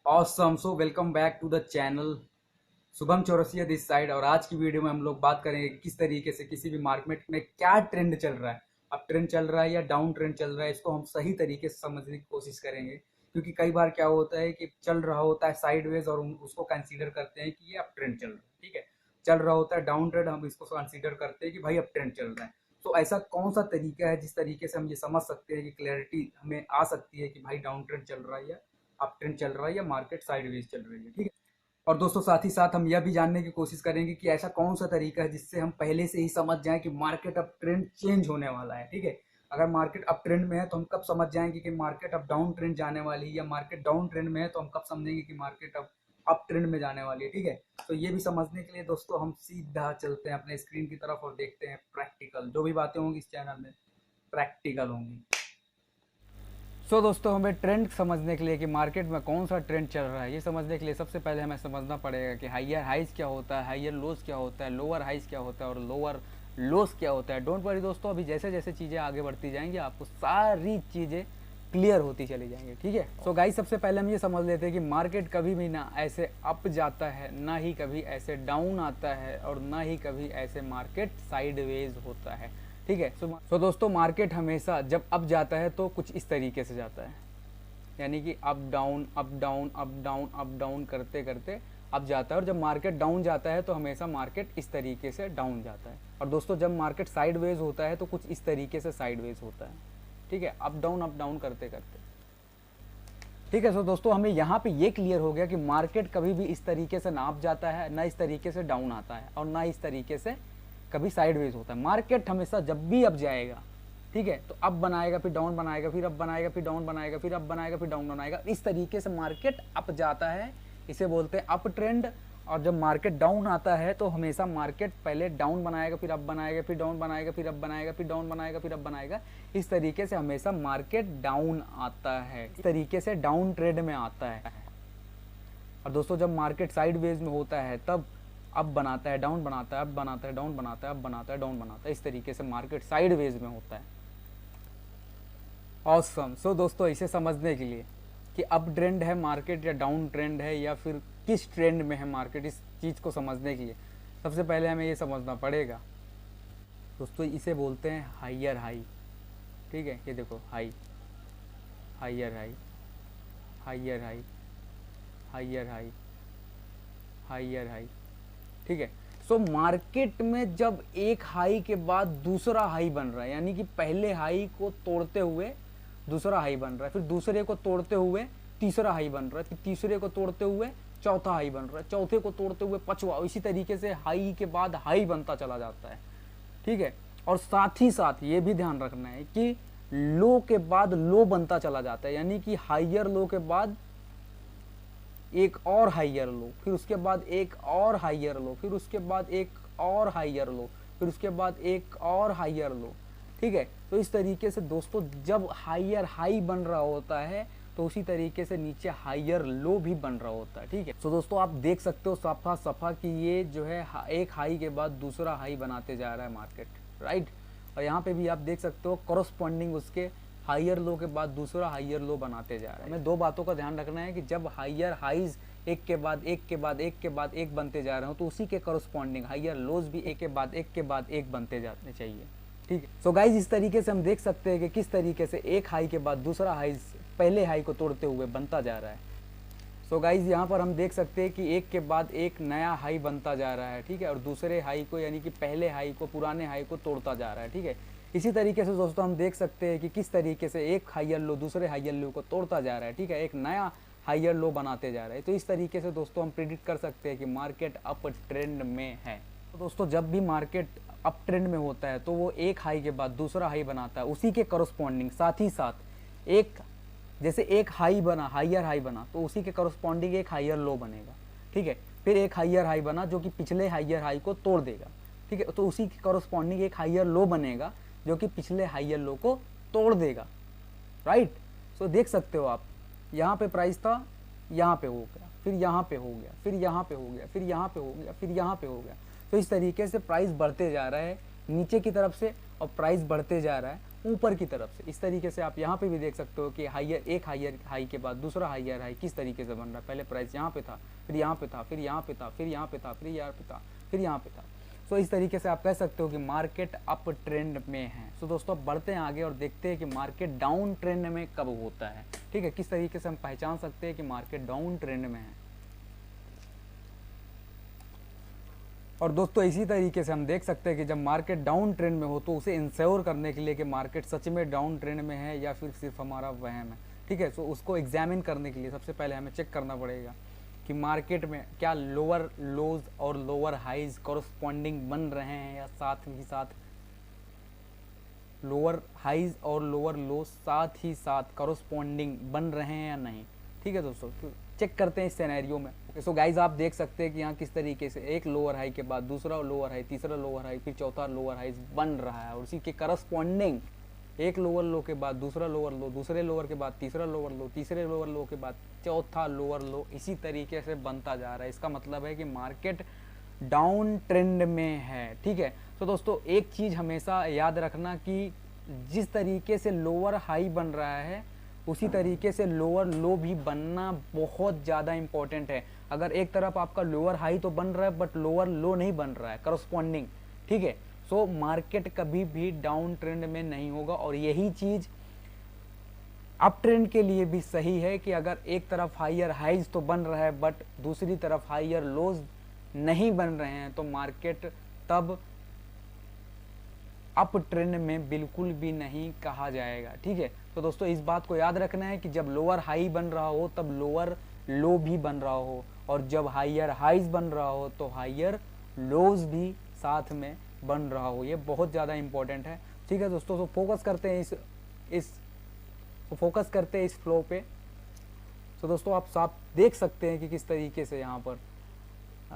Awesome. So welcome back to the channel. Shubham Chaurasia this side. और आज की वीडियो में हम लोग बात करेंगे किस तरीके से किसी भी मार्केट में क्या ट्रेंड चल रहा है, अप ट्रेंड चल रहा है या डाउन ट्रेंड चल रहा है, इसको हम सही तरीके से समझने की कोशिश करेंगे। क्योंकि कई बार क्या होता है कि चल रहा होता है साइडवेज और हम उसको कंसीडर करते हैं कि ये अप ट्रेंड चल रहा है, ठीक है। चल रहा होता है डाउन ट्रेंड, हम इसको कंसीडर करते हैं कि भाई अप ट्रेंड चल रहा है। तो ऐसा कौन सा तरीका है जिस तरीके से हम ये समझ सकते हैं कि क्लैरिटी हमें आ सकती है कि भाई डाउन ट्रेंड चल रहा है या अप ट्रेंड चल रहा है या मार्केट साइडवेज चल रही है, ठीक है। और दोस्तों साथ ही साथ हम यह भी जानने की कोशिश करेंगे कि ऐसा कौन सा तरीका है जिससे हम पहले से ही समझ जाएं कि मार्केट अप ट्रेंड चेंज होने वाला है, ठीक है। अगर मार्केट अप ट्रेंड में है तो हम कब समझ जाएंगे कि मार्केट अब डाउन ट्रेंड जाने वाली है, या मार्केट डाउन ट्रेंड में है तो हम कब समझेंगे कि मार्केट अब अप ट्रेंड में जाने वाली है, ठीक है। तो ये भी समझने के लिए दोस्तों हम सीधा चलते हैं अपने स्क्रीन की तरफ और देखते हैं प्रैक्टिकल जो भी बातें होंगी इस चैनल में प्रैक्टिकल होंगी। दोस्तों हमें ट्रेंड समझने के लिए कि मार्केट में कौन सा ट्रेंड चल रहा है, ये समझने के लिए सबसे पहले हमें समझना पड़ेगा कि हाइयर हाइज क्या होता है, हाइयर लोज क्या होता है, लोअर हाइज क्या होता है और लोअर लोस क्या होता है। डोंट वरी दोस्तों, अभी जैसे जैसे चीज़ें आगे बढ़ती जाएंगी आपको सारी चीज़ें क्लियर होती चली जाएंगी, ठीक है। सो गाइस, सबसे पहले हम ये समझ लेते हैं कि मार्केट कभी भी ना ऐसे अप जाता है, ना ही कभी ऐसे डाउन आता है, और ना ही कभी ऐसे मार्केट साइडवेज होता है, ठीक है। सो दोस्तों, मार्केट हमेशा जब अप जाता है तो कुछ इस तरीके से जाता है, यानी कि up down up down up down up down करते करते अप जाता है। और जब मार्केट डाउन जाता है तो हमेशा मार्केट इस तरीके से डाउन जाता है। और दोस्तों, जब मार्केट साइडवेज होता है तो कुछ इस तरीके से साइडवेज होता है, ठीक है, अप डाउन करते करते, ठीक है। सो दोस्तों, हमें यहाँ पे ये क्लियर हो गया कि मार्केट कभी भी इस तरीके से ना अप जाता है, ना इस तरीके से डाउन आता है, और ना इस तरीके से कभी साइडवेज होता है। मार्केट हमेशा जब भी अप जाएगा, ठीक है, तो अप बनाएगा, फिर डाउन बनाएगा, फिर अप बनाएगा, फिर डाउन बनाएगा, फिर अप बनाएगा, फिर डाउन बनाएगा। इस तरीके से मार्केट अप जाता है, इसे बोलते हैं अप ट्रेंड। और जब मार्केट डाउन आता है तो हमेशा मार्केट पहले डाउन बनाएगा, फिर अप बनाएगा, फिर डाउन बनाएगा, फिर अप बनाएगा, फिर डाउन बनाएगा, फिर अप बनाएगा। इस तरीके से हमेशा मार्केट डाउन आता है, इस तरीके से डाउन ट्रेंड में आता है। और दोस्तों, जब मार्केट साइडवेज में होता है तब अप बनाता है, डाउन बनाता है, अप बनाता है, डाउन बनाता है, अप बनाता है, डाउन बनाता है। इस तरीके से मार्केट साइडवेज में होता है। ऑसम। सो दोस्तों, इसे समझने के लिए कि अप ट्रेंड है मार्केट या डाउन ट्रेंड है या फिर किस ट्रेंड में है मार्केट, इस चीज़ को समझने के लिए सबसे पहले हमें ये समझना पड़ेगा दोस्तों, इसे बोलते हैं हाइयर हाई, ठीक है। ये देखो, high, higher high, higher high, higher high, higher high, ठीक है। सो मार्केट में जब एक हाई के बाद दूसरा हाई बन रहा है, यानी कि पहले हाई को तोड़ते हुए दूसरा हाई बन रहा है, फिर दूसरे को तोड़ते हुए तीसरा हाई बन रहा है, फिर तीसरे को तोड़ते हुए चौथा हाई बन रहा है, चौथे को तोड़ते हुए पांचवा, इसी तरीके से हाई के बाद हाई बनता चला जाता है, ठीक है। और साथ ही साथ ये भी ध्यान रखना है कि लो के बाद लो बनता चला जाता है, यानी कि हाइयर लो के बाद एक और हाइयर लो, फिर उसके बाद एक और हाइयर लो, फिर उसके बाद एक और हाइयर लो, फिर उसके बाद एक और हाइयर लो, ठीक है। तो इस तरीके से दोस्तों, जब हाइयर हाई बन रहा होता है तो उसी तरीके से नीचे हाइयर लो भी बन रहा होता है, ठीक है। तो दोस्तों, आप देख सकते हो सफा सफा कि ये जो है एक हाई के बाद दूसरा हाई बनाते जा रहा है मार्केट, राइट। और यहाँ पे भी आप देख सकते हो कॉरस्पॉन्डिंग उसके हाइयर लो के बाद दूसरा हाइयर लो बनाते जा रहा है। हमें दो बातों का ध्यान रखना है कि जब हाइयर हाइज एक के बाद एक के बाद एक के बाद एक बनते जा रहे हो तो उसी के कॉरस्पॉन्डिंग हाइयर लोज भी एक के बाद एक बनते जाने चाहिए, ठीक है। सो गाइज, इस तरीके से हम देख सकते हैं कि किस तरीके से एक हाई के बाद दूसरा हाई पहले हाई को तोड़ते हुए बनता जा रहा है। सो गाइज, यहाँ पर हम देख सकते हैं कि एक के बाद एक नया हाई बनता जा रहा है, ठीक है, और दूसरे हाई को यानी कि पहले हाई को पुराने हाई को तोड़ता जा रहा है, ठीक है। इसी तरीके से दोस्तों हम देख सकते हैं कि किस तरीके से एक हाइयर लो दूसरे हाइयर लो को तोड़ता जा रहा है, ठीक है, एक नया हाइयर लो बनाते जा रहा है। तो इस तरीके से दोस्तों हम प्रिडिक्ट कर सकते हैं कि मार्केट अप ट्रेंड में है। तो दोस्तों, जब भी मार्केट अप ट्रेंड में होता है तो वो एक हाई के बाद दूसरा हाई बनाता है, उसी के कॉरस्पॉन्डिंग साथ ही साथ एक, जैसे एक हाई बना, हाइयर हाई बना, तो उसी के कॉरस्पॉन्डिंग एक हाइयर लो बनेगा, ठीक है। फिर एक हाइयर हाई बना जो कि पिछले हाइयर हाई को तोड़ देगा, ठीक है, तो उसी के कॉरस्पॉन्डिंग एक हाइयर लो बनेगा जो कि पिछले हाइयर लो को तोड़ देगा, राइट। सो देख सकते हो आप, यहाँ पे प्राइस था, यहाँ पे हो गया, फिर यहाँ पे हो गया, फिर यहाँ पे हो गया, फिर यहाँ पे हो गया, फिर यहाँ पे हो गया। तो इस तरीके से प्राइस बढ़ते जा रहा है नीचे की तरफ से, और प्राइस बढ़ते जा रहा है ऊपर की तरफ से। इस तरीके से आप यहाँ पे भी देख सकते हो कि एक हायर हाई के बाद दूसरा हायर हाई किस तरीके से बन रहा है। पहले प्राइस यहाँ पे था, फिर यहाँ पे था, फिर यहाँ पे था, फिर यहाँ पे था, फिर यहाँ पे था, फिर यहाँ पे था। सो इस तरीके से आप कह सकते हो कि मार्केट अप ट्रेंड में है। सो दोस्तों अब बढ़ते हैं आगे और देखते हैं कि मार्केट डाउन ट्रेंड में कब होता है। ठीक है, किस तरीके से हम पहचान सकते हैं कि मार्केट डाउन ट्रेंड में है। और दोस्तों इसी तरीके से हम देख सकते हैं कि जब मार्केट डाउन ट्रेंड में हो तो उसे इंश्योर करने के लिए कि मार्केट सच में डाउन ट्रेंड में है या फिर सिर्फ हमारा वहम है। ठीक है, तो उसको एग्जामिन करने के लिए सबसे पहले हमें चेक करना पड़ेगा कि मार्केट में क्या लोअर लोज और लोअर हाइज कॉरस्पॉन्डिंग बन रहे हैं या साथ ही साथ लोअर हाइज और लोअर लोज साथ ही साथ कॉरस्पॉन्डिंग बन रहे हैं या नहीं। ठीक है दोस्तों, तो चेक करते हैं इस सिनेरियो में। सो गाइज आप देख सकते हैं कि यहाँ किस तरीके से एक लोअर हाई के बाद दूसरा लोअर हाई, तीसरा लोअर हाई, फिर चौथा लोअर हाई बन रहा है और उसी के करस्पॉन्डिंग एक लोअर लो के बाद दूसरा लोअर लो, दूसरे लोअर के बाद तीसरा लोअर लो, तीसरे लोअर लो के बाद चौथा लोअर लो, इसी तरीके से बनता जा रहा है। इसका मतलब है कि मार्केट डाउन ट्रेंड में है। ठीक है, तो दोस्तों एक चीज़ हमेशा याद रखना कि जिस तरीके से लोअर हाई बन रहा है उसी तरीके से लोअर लो भी बनना बहुत ज़्यादा इंपॉर्टेंट है। अगर एक तरफ आपका लोअर हाई तो बन रहा है बट लोअर लो नहीं बन रहा है करस्पॉन्डिंग, ठीक है, सो मार्केट कभी भी डाउन ट्रेंड में नहीं होगा। और यही चीज़ अप ट्रेंड के लिए भी सही है कि अगर एक तरफ हायर हाइज तो बन रहा है बट दूसरी तरफ हायर लोज नहीं बन रहे हैं तो मार्केट तब अप ट्रेंड में बिल्कुल भी नहीं कहा जाएगा। ठीक है, तो दोस्तों इस बात को याद रखना है कि जब लोअर हाई बन रहा हो तब लोअर लो भी बन रहा हो और जब हायर हाइज बन रहा हो तो हायर लोज भी साथ में बन रहा हो। ये बहुत ज़्यादा इंपॉर्टेंट है। ठीक है दोस्तों, तो फोकस करते हैं इस फ्लो पे। तो दोस्तों आप साफ देख सकते हैं कि किस तरीके से यहाँ पर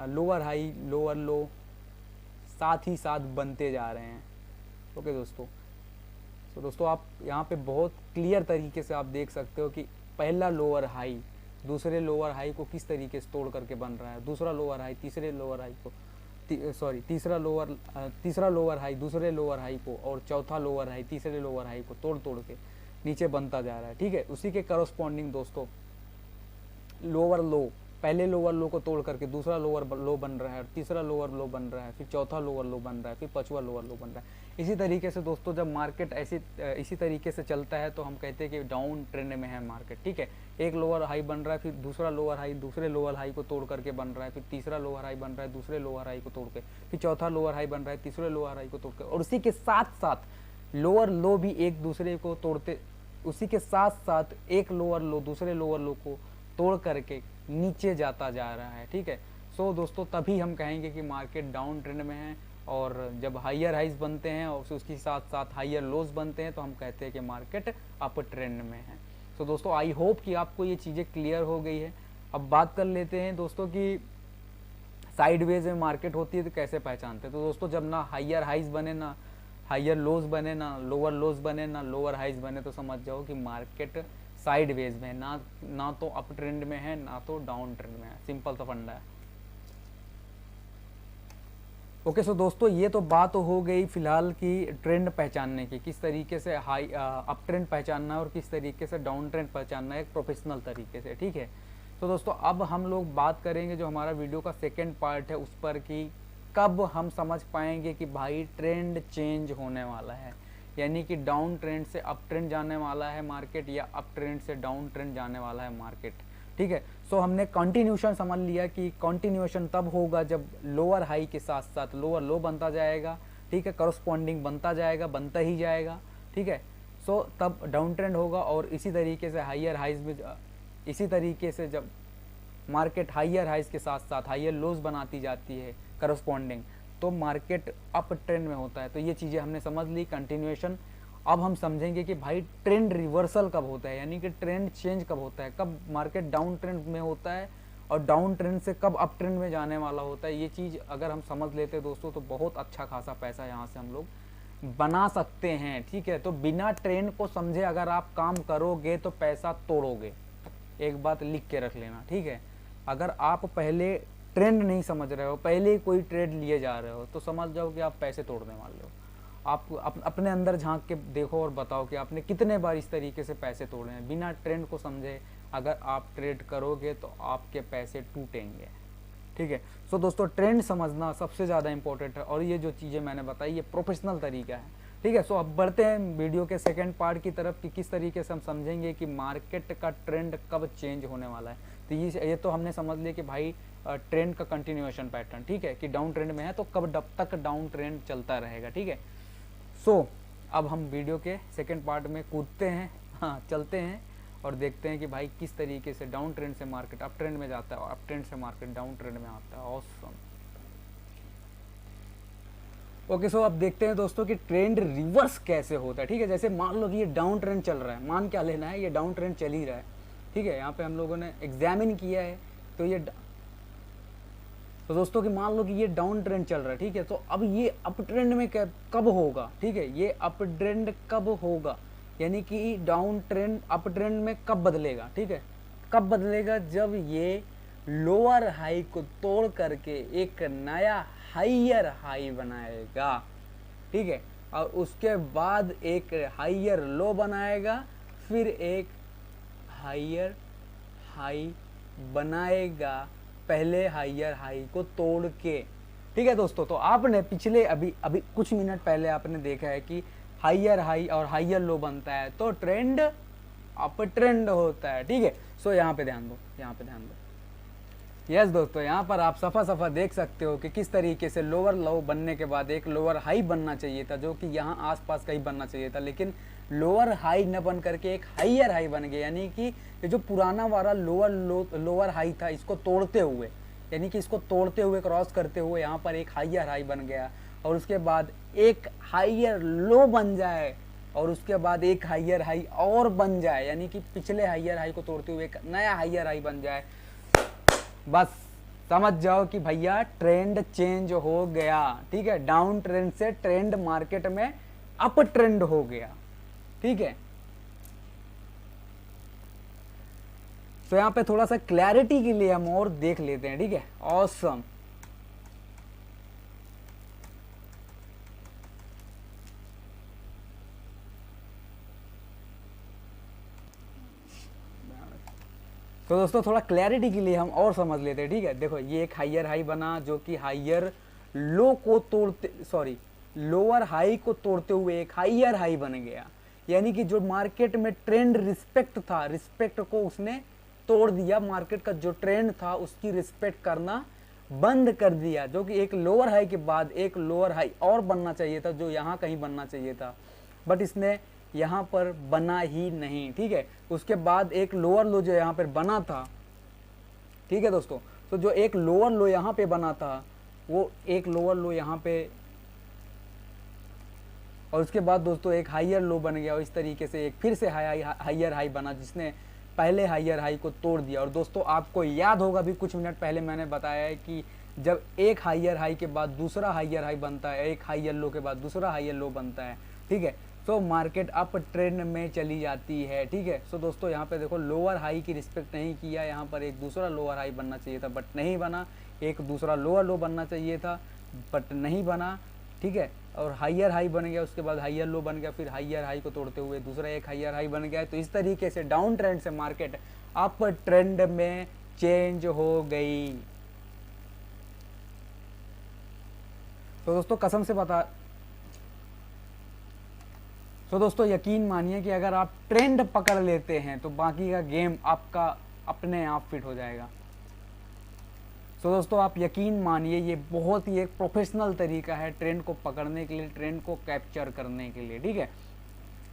लोअर हाई लोअर लो साथ ही साथ बनते जा रहे हैं। ओके दोस्तों, तो दोस्तों आप यहाँ पे बहुत क्लियर तरीके से आप देख सकते हो कि पहला लोअर हाई दूसरे लोअर हाई को किस तरीके से तोड़ करके बन रहा है, दूसरा लोअर हाई तीसरे लोअर हाई को तीसरा लोअर हाई दूसरे लोअर हाई को और चौथा लोअर हाई तीसरे लोअर हाई को तोड़ तोड़ के नीचे बनता जा रहा है। ठीक है, उसी के करस्पॉन्डिंग दोस्तों लोअर लो पहले लोअर लो को तोड़ करके दूसरा लोअर लो बन रहा है, तीसरा लोअर लो बन रहा है, फिर चौथा लोअर लो बन रहा है, फिर पांचवा लोअर लो बन रहा है। इसी तरीके से दोस्तों जब मार्केट इसी तरीके से चलता है तो हम कहते हैं कि डाउन ट्रेंड में है मार्केट। ठीक है, एक लोअर हाई बन रहा है, फिर दूसरा लोअर हाई दूसरे लोअर हाई को तोड़ करके बन रहा है, फिर तीसरा लोअर हाई बन रहा है दूसरे लोअर हाई को तोड़ के, फिर चौथा लोअर हाई बन रहा है तीसरे लोअर हाई को तोड़ के, और उसी के साथ साथ लोअर लो भी एक दूसरे को तोड़ते, उसी के साथ साथ एक लोअर लो दूसरे लोअर लो को तोड़ करके नीचे जाता जा रहा है। ठीक है, सो दोस्तों तभी हम कहेंगे कि मार्केट डाउन ट्रेंड में है। और जब हायर हाइज बनते हैं और उसके साथ साथ हायर लोज बनते हैं तो हम कहते हैं कि मार्केट अप ट्रेंड में है। सो दोस्तों आई होप कि आपको ये चीज़ें क्लियर हो गई है। अब बात कर लेते हैं दोस्तों कि साइडवेज में मार्केट होती है तो कैसे पहचानते हैं। तो दोस्तों जब ना हायर हाइज बने ना हायर लोज बने ना लोअर लोज बने ना लोअर हाइज बने तो समझ जाओ कि मार्केट साइडवेज में ना तो अप ट्रेंड में है ना तो डाउन ट्रेंड में है। सिंपल सा फंडा है। ओके, सो दोस्तों ये तो बात हो गई फिलहाल की ट्रेंड पहचानने की, किस तरीके से हाई अप ट्रेंड पहचानना है और किस तरीके से डाउन ट्रेंड पहचानना है एक प्रोफेशनल तरीके से। ठीक है, तो दोस्तों अब हम लोग बात करेंगे जो हमारा वीडियो का सेकेंड पार्ट है उस पर कि कब हम समझ पाएंगे कि भाई ट्रेंड चेंज होने वाला है, यानी कि डाउन ट्रेंड से अप ट्रेंड जाने वाला है मार्केट या अप ट्रेंड से डाउन ट्रेंड जाने वाला है मार्केट। ठीक है, सो हमने कंटिन्यूशन समझ लिया कि कंटिन्यूशन तब होगा जब लोअर हाई के साथ साथ लोअर लो बनता जाएगा। ठीक है, करस्पॉन्डिंग बनता जाएगा, बनता ही जाएगा। ठीक है, सो तब डाउन ट्रेंड होगा। और इसी तरीके से हायर हाइज में इसी तरीके से जब मार्केट हायर हाइज के साथ साथ हायर लोज बनाती जाती है करस्पॉन्डिंग तो मार्केट अप ट्रेंड में होता है। तो ये चीज़ें हमने समझ ली कंटिन्यूएशन। अब हम समझेंगे कि भाई ट्रेंड रिवर्सल कब होता है, यानी कि ट्रेंड चेंज कब होता है, कब मार्केट डाउन ट्रेंड में होता है और डाउन ट्रेंड से कब अप ट्रेंड में जाने वाला होता है। ये चीज़ अगर हम समझ लेते दोस्तों तो बहुत अच्छा खासा पैसा यहाँ से हम लोग बना सकते हैं। ठीक है, तो बिना ट्रेंड को समझे अगर आप काम करोगे तो पैसा तोड़ोगे। एक बात लिख के रख लेना। ठीक है, अगर आप पहले ट्रेंड नहीं समझ रहे हो, पहले कोई ट्रेड लिए जा रहे हो तो समझ जाओ कि आप पैसे तोड़ने वाले हो। आप अपने अंदर झांक के देखो और बताओ कि आपने कितने बार इस तरीके से पैसे तोड़े हैं बिना ट्रेंड को समझे। अगर आप ट्रेड करोगे तो आपके पैसे टूटेंगे, ठीक है। सो दोस्तों ट्रेंड समझना सबसे ज़्यादा इंपॉर्टेंट है, और ये जो चीज़ें मैंने बताई ये प्रोफेशनल तरीका है, ठीक है। सो अब बढ़ते हैं वीडियो के सेकंड पार्ट की तरफ कि किस तरीके से हम समझेंगे कि मार्केट का ट्रेंड कब चेंज होने वाला है। तो ये तो हमने समझ लिया कि भाई ट्रेंड का कंटिन्यूएशन पैटर्न, ठीक है, कि डाउन ट्रेंड में है तो कब तक डाउन ट्रेंड चलता रहेगा, ठीक है। सो अब हम वीडियो के सेकंड पार्ट में कूदते हैं, हाँ चलते हैं और देखते हैं कि भाई किस तरीके से डाउन ट्रेंड से मार्केट अप ट्रेंड में जाता है और अप ट्रेंड से मार्केट डाउन ट्रेंड में आता है। ऑसम। ओके, सो अब देखते हैं दोस्तों कि ट्रेंड रिवर्स कैसे होता है, ठीक है। जैसे मान लो कि ये डाउन ट्रेंड चल रहा है, मान क्या लेना है, ये डाउन ट्रेंड चल ही रहा है, ठीक है। यहाँ पे हम लोगों ने एग्जामिन किया है तो ये तो दोस्तों कि मान लो कि ये डाउन ट्रेंड चल रहा है, ठीक है। तो अब ये अप ट्रेंड में कब होगा, ठीक है, ये अप ट्रेंड कब होगा, यानी कि डाउन ट्रेंड अप ट्रेंड में कब बदलेगा, ठीक है। कब बदलेगा, जब ये लोअर हाई को तोड़ करके एक नया हाइयर हाई बनाएगा, ठीक है, और उसके बाद एक हाइयर लो बनाएगा, फिर एक हाइयर हाई बनाएगा पहले हाइयर हाई को तोड़ के, ठीक है दोस्तों। तो आपने पिछले अभी कुछ मिनट पहले आपने देखा है कि हाइयर हाई और हाइयर लो बनता है तो ट्रेंड अप ट्रेंड होता है, ठीक है। सो यहाँ पे ध्यान दो, यहाँ पे ध्यान दो। यस दोस्तों, यहाँ पर आप सफा देख सकते हो कि किस तरीके से लोअर लो बनने के बाद एक लोअर हाई बनना चाहिए था, जो कि यहाँ आसपास कहीं बनना चाहिए था, लेकिन लोअर हाई न बन करके एक हाइयर हाई बन गया। यानी कि ये जो पुराना वाला लोअर हाई था, इसको तोड़ते हुए, यानी कि इसको तोड़ते हुए क्रॉस करते हुए यहाँ पर एक हाइयर हाई बन गया, और उसके बाद एक हाइयर लो बन जाए, और उसके बाद एक हाइयर हाई और बन जाए, यानी कि पिछले हाइयर हाई को तोड़ते हुए एक नया हाइयर हाई बन जाए। बस समझ जाओ कि भैया ट्रेंड चेंज हो गया, ठीक है। डाउन ट्रेंड से ट्रेंड मार्केट में अप ट्रेंड हो गया, ठीक है। तो यहाँ पे थोड़ा सा क्लैरिटी के लिए हम और देख लेते हैं, ठीक है। ऑसम। तो दोस्तों थोड़ा क्लैरिटी के लिए हम और समझ लेते हैं, ठीक है। देखो ये एक हाइयर हाई बना जो कि हाइयर लो को तोड़ते, सॉरी, लोअर हाई को तोड़ते हुए एक हाइयर हाई बन गया, यानी कि जो मार्केट में ट्रेंड रिस्पेक्ट था, रिस्पेक्ट को उसने तोड़ दिया। मार्केट का जो ट्रेंड था उसकी रिस्पेक्ट करना बंद कर दिया, जो कि एक लोअर हाई के बाद एक लोअर हाई और बनना चाहिए था, जो यहाँ कहीं बनना चाहिए था, बट इसने यहाँ पर बना ही नहीं, ठीक है। उसके बाद एक लोअर लो जो यहाँ पर बना था, ठीक है दोस्तों। तो जो एक लोअर लो यहाँ पे बना था, वो एक लोअर लो यहाँ पे, और उसके बाद दोस्तों एक हाइयर लो बन गया, और इस तरीके से एक फिर से हाइयर हाई बना जिसने पहले हाइयर हाई को तोड़ दिया। और दोस्तों आपको याद होगा भी कुछ मिनट पहले मैंने बताया है कि जब एक हाइयर हाई के बाद दूसरा हाइयर हाई बनता है, एक हाइयर लो के बाद दूसरा हाइयर लो बनता है, ठीक है, तो मार्केट अप ट्रेंड में चली जाती है, ठीक है। सो दोस्तों यहाँ पे देखो लोअर हाई की रिस्पेक्ट नहीं किया, यहाँ पर एक दूसरा लोअर हाई बनना चाहिए था बट नहीं बना, एक दूसरा लोअर लो बनना चाहिए था बट नहीं बना, ठीक है, और हाइयर हाई बन गया, उसके बाद हाइयर लो बन गया, फिर हाइयर हाई को तोड़ते हुए दूसरा एक हाइयर हाई बन गया। तो इस तरीके से डाउन ट्रेंड से मार्केट अप ट्रेंड में चेंज हो गई। तो दोस्तों कसम से बता, तो दोस्तों यकीन मानिए कि अगर आप ट्रेंड पकड़ लेते हैं तो बाकी का गेम आपका अपने आप फिट हो जाएगा। तो दोस्तों आप यकीन मानिए ये बहुत ही एक प्रोफेशनल तरीका है ट्रेंड को पकड़ने के लिए, ट्रेंड को कैप्चर करने के लिए, ठीक है।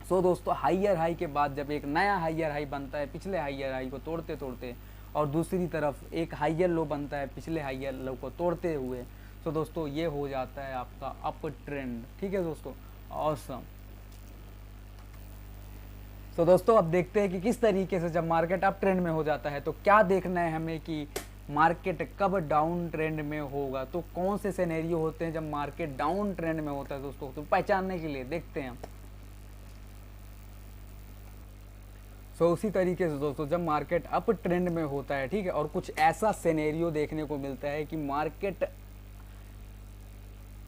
सो दोस्तों हाइयर हाई के बाद जब एक नया हाइयर हाई बनता है पिछले हाइयर हाई को तोड़ते तोड़ते, और दूसरी तरफ एक हाइयर लो बनता है पिछले हाइयर लो को तोड़ते हुए, तो दोस्तों ये हो जाता है आपका अप ट्रेंड, ठीक है दोस्तों। ऑसम। तो दोस्तों अब देखते हैं कि किस तरीके से जब मार्केट अप ट्रेंड में हो जाता है तो क्या देखना है हमें कि मार्केट कब डाउन ट्रेंड में होगा। तो कौन से सिनेरियो होते हैं जब मार्केट डाउन ट्रेंड में होता है दोस्तों, तो पहचानने के लिए देखते हैं हम। सो उसी तरीके से दोस्तों जब मार्केट अप ट्रेंड में होता है, ठीक है, और कुछ ऐसा सिनेरियो देखने को मिलता है कि मार्केट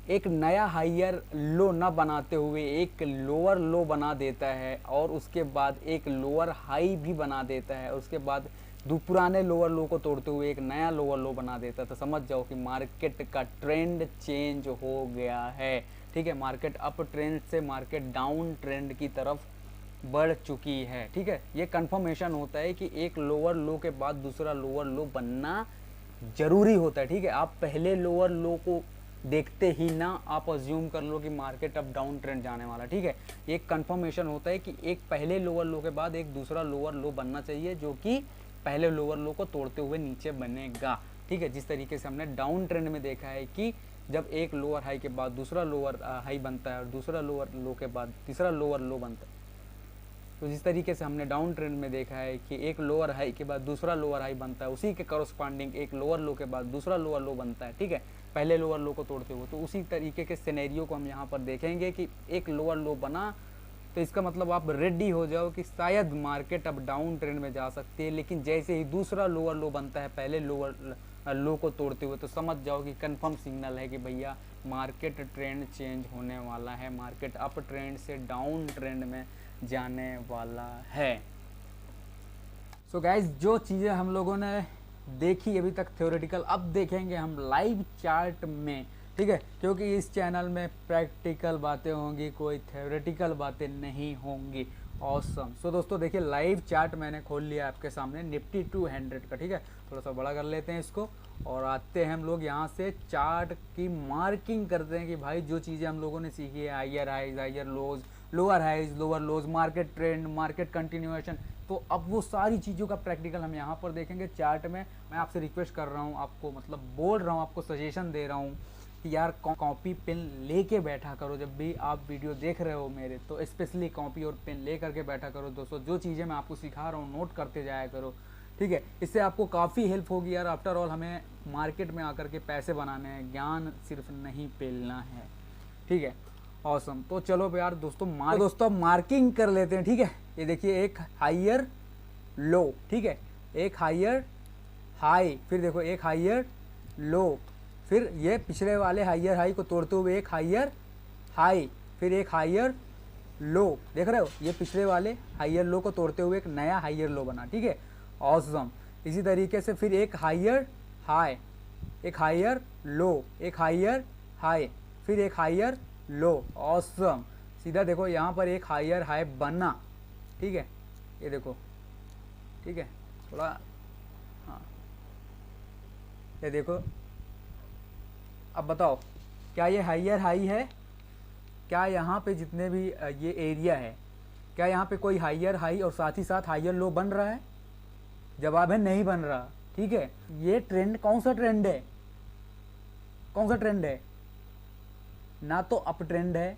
एक नया हायर लो ना बनाते हुए एक लोअर लो बना देता है और उसके बाद एक लोअर हाई भी बना देता है, उसके बाद पुराने लोअर लो को तोड़ते हुए एक नया लोअर लो बना देता है, तो समझ जाओ कि मार्केट का ट्रेंड चेंज हो गया है। ठीक है, मार्केट अप ट्रेंड से मार्केट डाउन ट्रेंड की तरफ बढ़ चुकी है। ठीक है, ये कंफर्मेशन होता है कि एक लोअर लो के बाद दूसरा लोअर लो बनना जरूरी होता है। ठीक है, आप पहले लोअर लो को देखते ही ना आप अज्यूम कर लो कि मार्केट अब डाउन ट्रेंड जाने वाला। ठीक है, एक कंफर्मेशन होता है कि एक पहले लोअर लो के बाद एक दूसरा लोअर लो बनना चाहिए जो कि पहले लोअर लो को तोड़ते हुए नीचे बनेगा। ठीक है, जिस तरीके से हमने डाउन ट्रेंड में देखा है कि जब एक लोअर हाई के बाद दूसरा लोअर हाई बनता है और दूसरा लोअर लो के बाद तीसरा लोअर लो बनता है, तो जिस तरीके से हमने डाउन ट्रेंड में देखा है कि एक लोअर हाई के बाद दूसरा लोअर हाई बनता है, उसी के करस्पॉन्डिंग एक लोअर लो के बाद दूसरा लोअर लो बनता है। ठीक है, पहले लोअर लो को तोड़ते हुए, तो उसी तरीके के सिनेरियो को हम यहाँ पर देखेंगे कि एक लोअर लो बना तो इसका मतलब आप रेडी हो जाओ कि शायद मार्केट अब डाउन ट्रेंड में जा सकती है। लेकिन जैसे ही दूसरा लोअर लो बनता है पहले लोअर लो को तोड़ते हुए, तो समझ जाओ कि कंफर्म सिग्नल है कि भैया मार्केट ट्रेंड चेंज होने वाला है, मार्केट अप ट्रेंड से डाउन ट्रेंड में जाने वाला है। सो गाइज, जो चीज़ें हम लोगों ने देखी अभी तक थ्योरेटिकल, अब देखेंगे हम लाइव चार्ट में। ठीक है, क्योंकि इस चैनल में प्रैक्टिकल बातें होंगी, कोई थ्योरेटिकल बातें नहीं होंगी। ऑसम। सो दोस्तों देखिए, लाइव चार्ट मैंने खोल लिया आपके सामने निफ्टी 200 का। ठीक है, थोड़ा सा बड़ा कर लेते हैं इसको और आते हैं हम लोग यहाँ से चार्ट की मार्किंग करते हैं कि भाई जो चीज़ें हम लोगों ने सीखी है, higher highs, higher lows, lower highs, lower lows, market trend, market continuation, तो अब वो सारी चीज़ों का प्रैक्टिकल हम यहाँ पर देखेंगे चार्ट में। मैं आपसे रिक्वेस्ट कर रहा हूँ, आपको मतलब बोल रहा हूँ, आपको सजेशन दे रहा हूँ कि यार कॉपी पेन लेके बैठा करो जब भी आप वीडियो देख रहे हो मेरे, तो स्पेशली कॉपी और पेन ले करके बैठा करो दोस्तों। जो चीज़ें मैं आपको सिखा रहा हूँ नोट करते जाया करो। ठीक है, इससे आपको काफ़ी हेल्प होगी यार। आफ्टर ऑल हमें मार्केट में आकर के पैसे बनाने हैं, ज्ञान सिर्फ नहीं पेलना है। ठीक है, ऑसम। तो चलो यार दोस्तों मार्किंग कर लेते हैं। ठीक है, ये देखिए एक हायर लो, ठीक है, एक हायर हाई, फिर देखो एक हायर लो, फिर ये पिछले वाले हायर हाई को तोड़ते हुए एक हायर हाई, फिर एक हायर लो, देख रहे हो, ये पिछले वाले हायर लो को तोड़ते हुए एक नया हायर लो बना। ठीक है, ऑसम। इसी तरीके से फिर एक हायर हाई, एक हायर लो, एक हायर हाई, फिर एक हायर लो, ऑसम। सीधा देखो यहाँ पर एक हायर हाई बना। ठीक है, ये देखो, ठीक है, थोड़ा, हाँ, ये देखो। अब बताओ, क्या ये हायर हाई है? क्या यहाँ पे जितने भी ये एरिया है, क्या यहाँ पे कोई हायर हाई और साथ ही साथ हायर लो बन रहा है? जवाब है नहीं बन रहा। ठीक है, ये ट्रेंड कौन सा ट्रेंड है? कौन सा ट्रेंड है? ना तो अप ट्रेंड है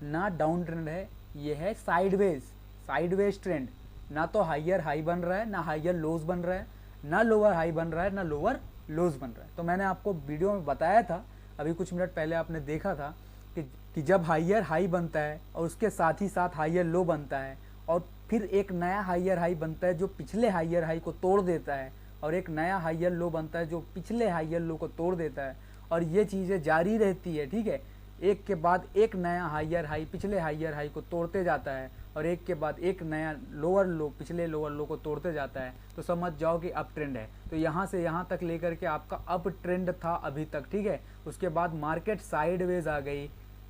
ना डाउन ट्रेंड है, ये है साइडवेज, साइडवेज ट्रेंड। ना तो हायर हाई बन रहा है, ना हायर लोज बन रहा है, ना लोअर हाई बन रहा है, ना लोअर लोज बन रहा है। तो मैंने आपको वीडियो में बताया था, अभी कुछ मिनट पहले आपने देखा था कि जब हायर हाई बनता है और उसके साथ ही साथ हायर लो बनता है और फिर एक नया हायर हाई बनता है जो पिछले हायर हाई को तोड़ देता है, और एक नया हायर लो बनता है जो पिछले हायर लो को तोड़ देता है, और ये चीज़ें जारी रहती है। ठीक है, एक के बाद एक नया हायर हाई पिछले हायर हाई को तोड़ते जाता है और एक के बाद एक नया लोअर लो पिछले लोअर लो को तोड़ते जाता है, तो समझ जाओ कि अप ट्रेंड है। तो यहाँ से यहाँ तक लेकर के आपका अप ट्रेंड था अभी तक। ठीक है, उसके बाद मार्केट साइडवेज आ गई।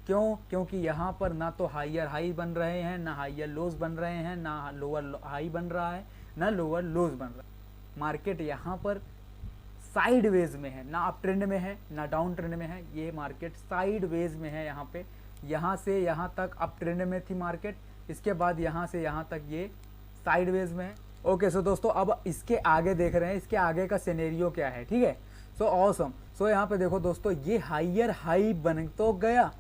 क्यों? क्योंकि यहाँ पर ना तो हायर हाई बन रहे हैं, ना हायर लोज बन रहे हैं, ना लोअर हाई बन रहा है, ना लोअर लोज बन रहा है। मार्केट यहाँ पर साइडवेज में है, ना अप ट्रेंड में है ना डाउन ट्रेंड में है, ये मार्केट साइडवेज में है। यहाँ पे यहाँ से यहाँ तक अप ट्रेंड में थी मार्केट, इसके बाद यहाँ से यहाँ तक ये साइडवेज में है। ओके, सो दोस्तों अब इसके आगे देख रहे हैं, इसके आगे का सिनेरियो क्या है। ठीक है, सो ऑसम। सो यहाँ पे देखो दोस्तों, ये हायर हाई बन तो गया।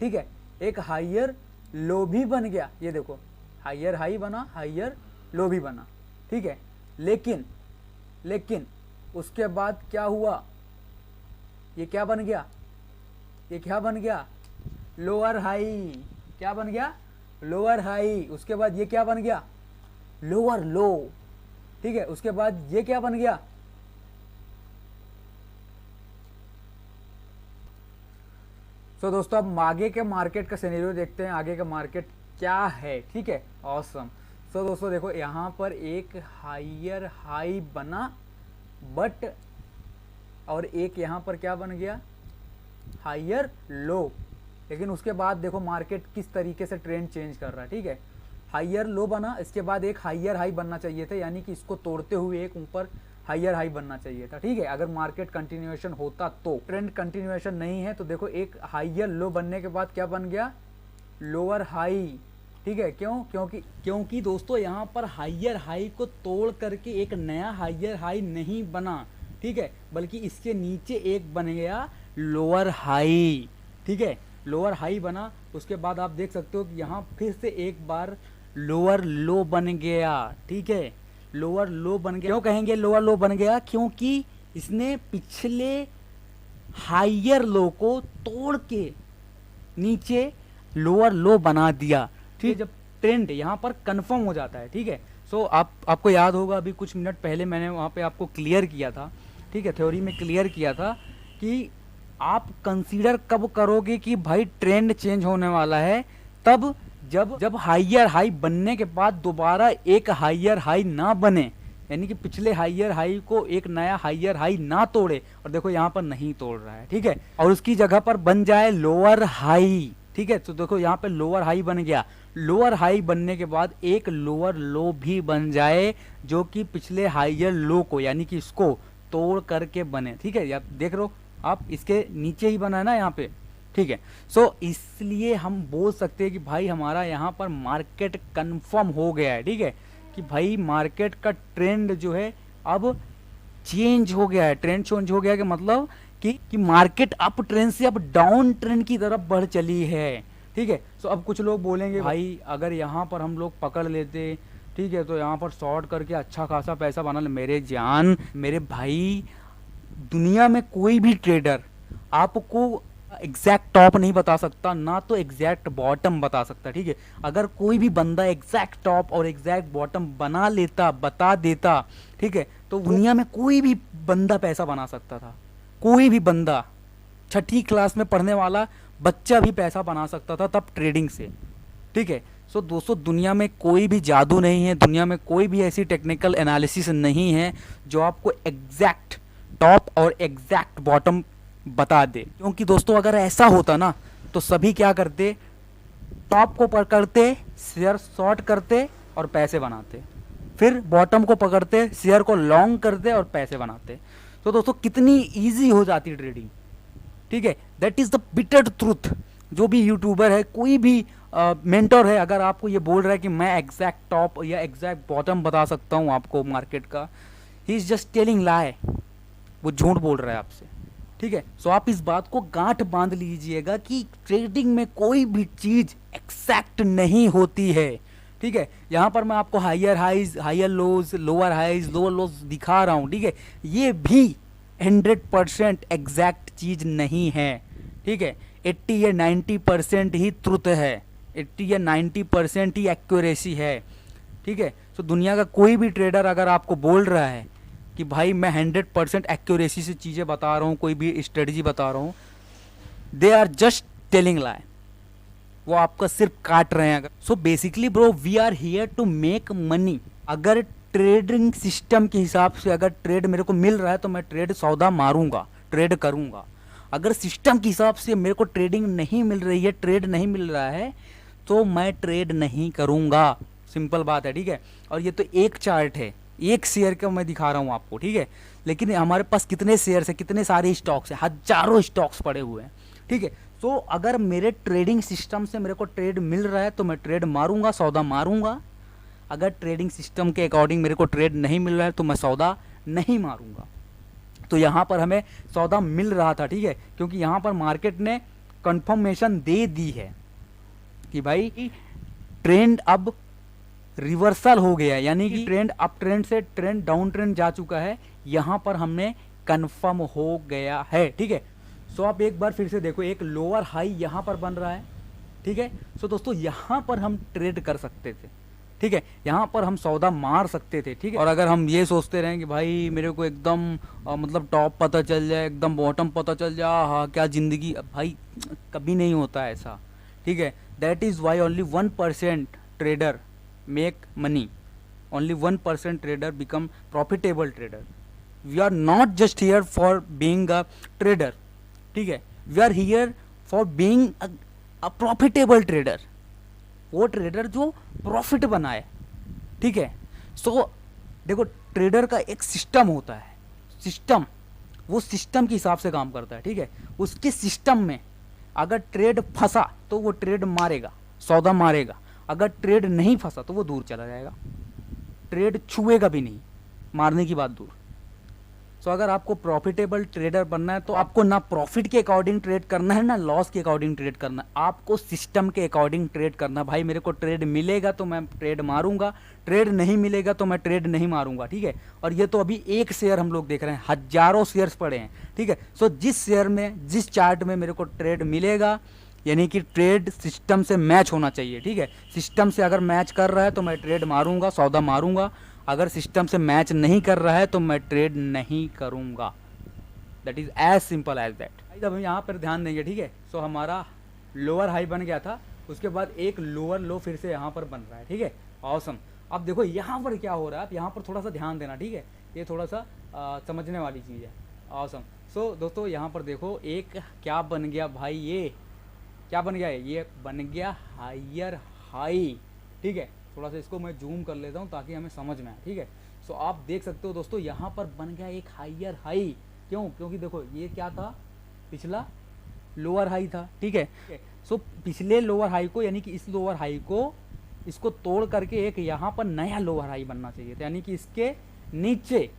ठीक है, एक हायर लो भी बन गया, ये देखो हायर हाई बना, हायर लो भी बना। ठीक है, लेकिन उसके बाद क्या हुआ? ये क्या बन गया? ये क्या बन गया? Lower high. क्या बन गया? Lower high. उसके बाद ये क्या बन गया? लोअर लो। ठीक है, उसके बाद ये क्या बन गया? सो दोस्तों अब आगे के मार्केट का सिनेरियो देखते हैं, आगे का मार्केट क्या है। ठीक है, ऑसम। सो दोस्तों देखो यहाँ पर एक हायर हाई बना, बट और एक यहाँ पर क्या बन गया, हायर लो। लेकिन उसके बाद देखो मार्केट किस तरीके से ट्रेंड चेंज कर रहा है। ठीक है, हायर लो बना, इसके बाद एक हायर हाई बनना चाहिए था, यानी कि इसको तोड़ते हुए एक ऊपर हायर हाई बनना चाहिए था। ठीक है, अगर मार्केट कंटिन्यूएशन होता तो। ट्रेंड कंटिन्यूएशन नहीं है तो देखो एक हायर लो बनने के बाद क्या बन गया, लोअर हाई। ठीक है, क्योंकि दोस्तों यहाँ पर हायर हाई को तोड़ करके एक नया हायर हाई नहीं बना। ठीक है, बल्कि इसके नीचे एक बन गया लोअर हाई। ठीक है, लोअर हाई बना, उसके बाद आप देख सकते हो कि यहाँ फिर से एक बार लोअर लो बन गया। ठीक है, लोअर लो बन गया। क्यों कहेंगे लोअर लो बन गया, क्योंकि इसने पिछले हायर लो को तोड़ के नीचे लोअर लो बना दिया। ठीक है, जब ट्रेंड यहाँ पर कंफर्म हो जाता है। ठीक है, सो आपको याद होगा अभी कुछ मिनट पहले मैंने वहाँ पे आपको क्लियर किया था। ठीक है, थ्योरी में क्लियर किया था कि आप कंसीडर कब करोगे कि भाई ट्रेंड चेंज होने वाला है, तब जब हायर हाई बनने के बाद दोबारा एक हायर हाई ना बने, यानी कि पिछले हायर हाई को एक नया हायर हाई ना तोड़े। और देखो यहाँ पर नहीं तोड़ रहा है। ठीक है, और उसकी जगह पर बन जाए लोअर हाई। ठीक है, तो देखो यहाँ पे लोअर हाई बन गया। लोअर हाई बनने के बाद एक लोअर लो भी बन जाए, जो कि पिछले हायर लो को यानी कि इसको तोड़ करके बने। ठीक है, आप देख रहे हो, आप इसके नीचे ही बना है ना यहाँ पे। ठीक है, सो इसलिए हम बोल सकते हैं कि भाई हमारा यहाँ पर मार्केट कंफर्म हो गया है। ठीक है, कि भाई मार्केट का ट्रेंड जो है अब चेंज हो गया है। ट्रेंड चेंज हो गया कि मतलब कि मार्केट अप ट्रेंड से अब डाउन ट्रेंड की तरफ बढ़ चली है। ठीक है, सो अब कुछ लोग बोलेंगे भाई अगर यहाँ पर हम लोग पकड़ लेते, ठीक है, तो यहाँ पर शॉर्ट करके अच्छा खासा पैसा बना ले। मेरे जान, मेरे भाई, दुनिया में कोई भी ट्रेडर आपको एग्जैक्ट टॉप नहीं बता सकता, ना तो एग्जैक्ट बॉटम बता सकता। ठीक है, अगर कोई भी बंदा एग्जैक्ट टॉप और एग्जैक्ट बॉटम बना लेता, बता देता, ठीक है, तो दुनिया में कोई भी बंदा पैसा बना सकता था। कोई भी बंदा, छठी क्लास में पढ़ने वाला बच्चा भी पैसा बना सकता था तब ट्रेडिंग से। ठीक है, सो दोस्तों दुनिया में कोई भी जादू नहीं है, दुनिया में कोई भी ऐसी टेक्निकल एनालिसिस नहीं है जो आपको एग्जैक्ट टॉप और एग्जैक्ट बॉटम बता दे। क्योंकि दोस्तों अगर ऐसा होता ना तो सभी क्या करते, टॉप को पकड़ते, शेयर शॉर्ट करते और पैसे बनाते, फिर बॉटम को पकड़ते, शेयर को लॉन्ग करते और पैसे बनाते। तो दोस्तों कितनी इजी हो जाती ट्रेडिंग। ठीक है, that is the bitter truth. जो भी यूट्यूबर है, कोई भी मेंटर है, अगर आपको ये बोल रहा है कि मैं एग्जैक्ट टॉप या एग्जैक्ट बॉटम बता सकता हूँ आपको मार्केट का, he is just telling lie, वो झूठ बोल रहा है आपसे। ठीक है, सो आप इस बात को गांठ बांध लीजिएगा कि ट्रेडिंग में कोई भी चीज एक्सैक्ट नहीं होती है। ठीक है, यहाँ पर मैं आपको higher highs, higher lows, lower highs, lower lows दिखा रहा हूँ। ठीक है, ये भी 100% एग्जैक्ट चीज नहीं है। ठीक है, 80 या 90% ही ट्रुथ है, 80 या 90% ही एक्यूरेसी है। ठीक है, तो दुनिया का कोई भी ट्रेडर अगर आपको बोल रहा है कि भाई मैं 100% एक्यूरेसी से चीज़ें बता रहा हूँ, कोई भी स्ट्रेटजी बता रहा हूँ, they are just telling lie, वो आपका सिर्फ काट रहे हैं। So basically bro, we are here to make money. अगर ट्रेडिंग सिस्टम के हिसाब से अगर ट्रेड मेरे को मिल रहा है तो मैं ट्रेड सौदा मारूंगा, ट्रेड करूंगा। अगर सिस्टम के हिसाब से मेरे को ट्रेडिंग नहीं मिल रही है, ट्रेड नहीं मिल रहा है, तो मैं ट्रेड नहीं करूंगा। सिंपल बात है। ठीक है, और ये तो एक चार्ट है, एक शेयर का मैं दिखा रहा हूँ आपको। ठीक है, लेकिन हमारे पास कितने शेयर है, कितने सारे स्टॉक्स है, हजारों स्टॉक्स पड़े हुए हैं। ठीक है, तो अगर मेरे ट्रेडिंग सिस्टम से मेरे को ट्रेड मिल रहा है तो मैं ट्रेड मारूंगा, सौदा मारूंगा। अगर ट्रेडिंग सिस्टम के अकॉर्डिंग मेरे को ट्रेड नहीं मिल रहा है तो मैं सौदा नहीं मारूंगा। तो यहाँ पर हमें सौदा मिल रहा था। ठीक है, क्योंकि यहाँ पर मार्केट ने कंफर्मेशन दे दी है कि भाई ट्रेंड अब रिवर्सल हो गया, यानी कि ट्रेंड अप ट्रेंड से ट्रेंड डाउन ट्रेंड जा चुका है। यहाँ पर हमने कंफर्म हो गया है। ठीक है, सो आप एक बार फिर से देखो, एक लोअर हाई यहाँ पर बन रहा है। ठीक है, सो दोस्तों यहाँ पर हम ट्रेड कर सकते थे। ठीक है, यहाँ पर हम सौदा मार सकते थे, ठीक है। और अगर हम ये सोचते रहें कि भाई मेरे को एकदम मतलब टॉप पता चल जाए, एकदम बॉटम पता चल जाए, हाँ क्या ज़िंदगी, भाई कभी नहीं होता ऐसा, ठीक है। That is why only 1% trader make money, only 1% trader become profitable trader. We are not just here for being a trader, ठीक है, we are here for being a profitable trader, वो ट्रेडर जो प्रॉफिट बनाए, ठीक है। सो देखो, trader का एक सिस्टम होता है, सिस्टम, वो सिस्टम के हिसाब से काम करता है, ठीक है। उसके सिस्टम में अगर ट्रेड फंसा तो वो ट्रेड मारेगा, सौदा मारेगा, अगर ट्रेड नहीं फंसा तो वो दूर चला जाएगा, ट्रेड छुएगा भी नहीं, मारने की बात दूर। सो अगर आपको प्रॉफिटेबल ट्रेडर बनना है तो आपको ना प्रॉफिट के अकॉर्डिंग ट्रेड करना है ना लॉस के अकॉर्डिंग ट्रेड करना है, आपको सिस्टम के अकॉर्डिंग ट्रेड करना है। भाई मेरे को ट्रेड मिलेगा तो मैं ट्रेड मारूंगा, ट्रेड नहीं मिलेगा तो मैं ट्रेड नहीं मारूंगा, ठीक है। और ये तो अभी एक शेयर हम लोग देख रहे हैं, हजारों शेयर्स पड़े हैं, ठीक है। सो जिस शेयर में, जिस चार्ट में मेरे को ट्रेड मिलेगा, यानी कि ट्रेड सिस्टम से मैच होना चाहिए, ठीक है। सिस्टम से अगर मैच कर रहा है तो मैं ट्रेड मारूंगा, सौदा मारूंगा, अगर सिस्टम से मैच नहीं कर रहा है तो मैं ट्रेड नहीं करूंगा। That is as simple as that. जब हम यहाँ पर ध्यान देंगे, ठीक है। सो हमारा लोअर हाई बन गया था, उसके बाद एक लोअर लो फिर से यहाँ पर बन रहा है, ठीक है। ऑसम। अब देखो यहाँ पर क्या हो रहा है, आप यहाँ पर थोड़ा सा ध्यान देना, ठीक है, ये थोड़ा सा समझने वाली चीज़ है। ऑसम। सो दोस्तों यहाँ पर देखो एक क्या बन गया भाई, ये क्या बन गया है, ये बन गया हायर हाई, ठीक है। थोड़ा सा इसको मैं जूम कर लेता हूँ ताकि हमें समझ में आए, ठीक है। सो आप देख सकते हो दोस्तों यहाँ पर बन गया एक हायर हाई, क्यों, क्योंकि देखो ये क्या था, पिछला लोअर हाई था, ठीक है। सो पिछले लोअर हाई को, यानी कि इस लोअर हाई को, इसको तोड़ करके एक यहाँ पर नया लोअर हाई बनना चाहिए था, यानी कि इसके नीचे,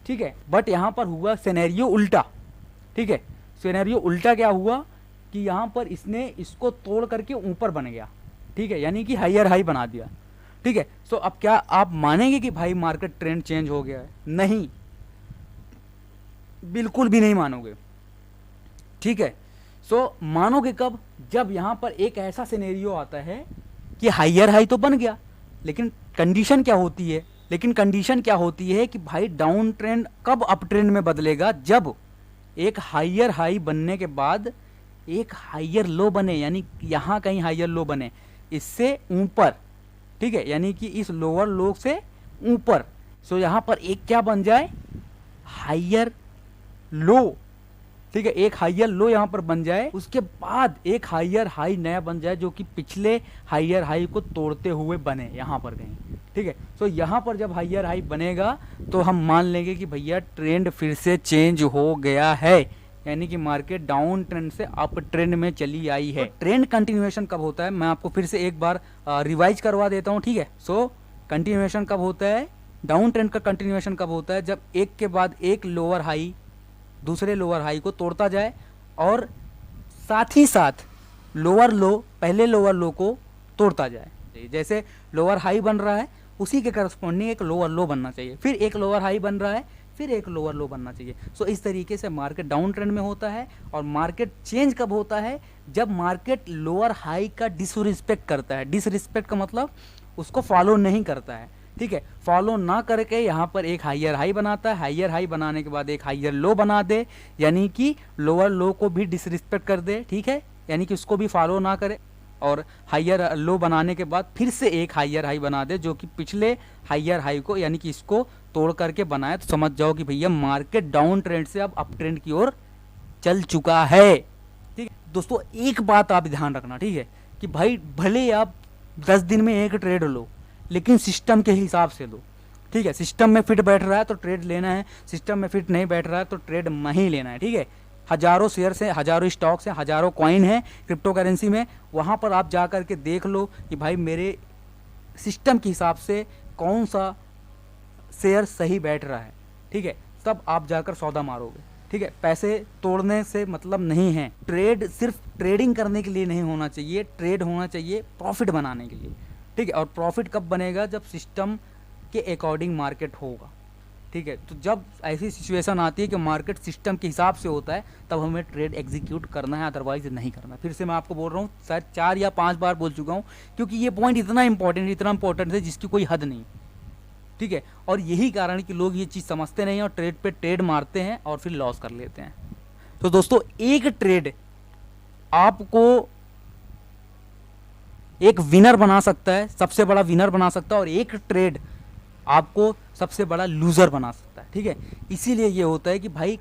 ठीक है। बट यहाँ पर हुआ सिनेरियो उल्टा, ठीक है। सिनेरियो उल्टा क्या हुआ कि यहाँ पर इसने इसको तोड़ करके ऊपर बन गया, ठीक है, यानी कि हायर हाई बना दिया, ठीक है। सो अब क्या आप मानेंगे कि भाई मार्केट ट्रेंड चेंज हो गया है? नहीं, बिल्कुल भी नहीं मानोगे, ठीक है। सो मानोगे कब, जब यहां पर एक ऐसा सिनेरियो आता है कि हायर हाई तो बन गया, लेकिन कंडीशन क्या होती है, कि भाई डाउन ट्रेंड कब अप ट्रेंड में बदलेगा, जब एक हायर हाई बनने के बाद एक हायर लो बने, यानी यहां कहीं हायर लो बने इससे ऊपर, ठीक है, यानी कि इस लोअर लो से ऊपर। सो यहां पर एक क्या बन जाए, हायर लो, ठीक है, एक हायर लो यहां पर बन जाए, उसके बाद एक हायर हाई नया बन जाए जो कि पिछले हायर हाई को तोड़ते हुए बने यहां पर कहीं, ठीक है। सो यहां पर जब हायर हाई बनेगा तो हम मान लेंगे कि भैया ट्रेंड फिर से चेंज हो गया है, यानी कि मार्केट डाउन ट्रेंड से अप ट्रेंड में चली आई है। तो ट्रेंड कंटिन्यूएशन कब होता है, मैं आपको फिर से एक बार रिवाइज करवा देता हूं, ठीक है। सो कंटिन्यूएशन कब होता है, डाउन ट्रेंड का कंटिन्यूएशन कब होता है, जब एक के बाद एक लोअर हाई दूसरे लोअर हाई को तोड़ता जाए और साथ ही साथ लोअर लो पहले लोअर लो को तोड़ता जाए। जैसे लोअर हाई बन रहा है उसी के करस्पॉन्डिंग एक लोअर लो बनना चाहिए, फिर एक लोअर हाई बन रहा है, फिर एक लोअर लो बनना चाहिए। सो इस तरीके से मार्केट डाउन ट्रेंड में होता है। और मार्केट चेंज कब होता है, जब मार्केट लोअर हाई का डिसरिस्पेक्ट करता है। डिसरिस्पेक्ट का मतलब उसको फॉलो नहीं करता है, ठीक है। फॉलो ना करके यहाँ पर एक हायर हाई बनाता है, हायर हाई बनाने के बाद एक हायर लो बना दे, यानी कि लोअर लो को भी डिसरिस्पेक्ट कर दे, ठीक है, यानी कि उसको भी फॉलो ना करे, और हायर लो बनाने के बाद फिर से एक हायर हाई बना दे जो कि पिछले हायर हाई को, यानी कि इसको तोड़ करके बनाए। तो समझ जाओ कि भैया मार्केट डाउन ट्रेंड से अब अप ट्रेंड की ओर चल चुका है, ठीक है। दोस्तों एक बात आप ध्यान रखना, ठीक है, कि भाई भले आप 10 दिन में एक ट्रेड लो, लेकिन सिस्टम के हिसाब से लो, ठीक है। सिस्टम में फिट बैठ रहा है तो ट्रेड लेना है, सिस्टम में फिट नहीं बैठ रहा है तो ट्रेड नहीं लेना है, ठीक है। हजारों शेयर्स हैं, हजारों स्टॉक्स हैं, हजारों कॉइन हैं क्रिप्टो करेंसी में, वहाँ पर आप जा कर के देख लो कि भाई मेरे सिस्टम के हिसाब से कौन सा शेयर सही बैठ रहा है, ठीक है। तब आप जाकर सौदा मारोगे, ठीक है। पैसे तोड़ने से मतलब नहीं है, ट्रेड सिर्फ ट्रेडिंग करने के लिए नहीं होना चाहिए, ट्रेड होना चाहिए प्रॉफिट बनाने के लिए, ठीक है। और प्रॉफिट कब बनेगा, जब सिस्टम के अकॉर्डिंग मार्केट होगा, ठीक है। तो जब ऐसी सिचुएशन आती है कि मार्केट सिस्टम के हिसाब से होता है, तब हमें ट्रेड एग्जीक्यूट करना है, अदरवाइज नहीं करना। फिर से मैं आपको बोल रहा हूँ, शायद 4 या 5 बार बोल चुका हूँ, क्योंकि ये पॉइंट इतना इंपॉर्टेंट है जिसकी कोई हद नहीं, ठीक है। और यही कारण है कि लोग ये चीज़ समझते नहीं हैं और ट्रेड पे ट्रेड मारते हैं और फिर लॉस कर लेते हैं। तो दोस्तों, एक ट्रेड आपको एक विनर बना सकता है, सबसे बड़ा विनर बना सकता है, और एक ट्रेड आपको सबसे बड़ा लूज़र बना सकता है, ठीक है। इसीलिए ये होता है कि भाई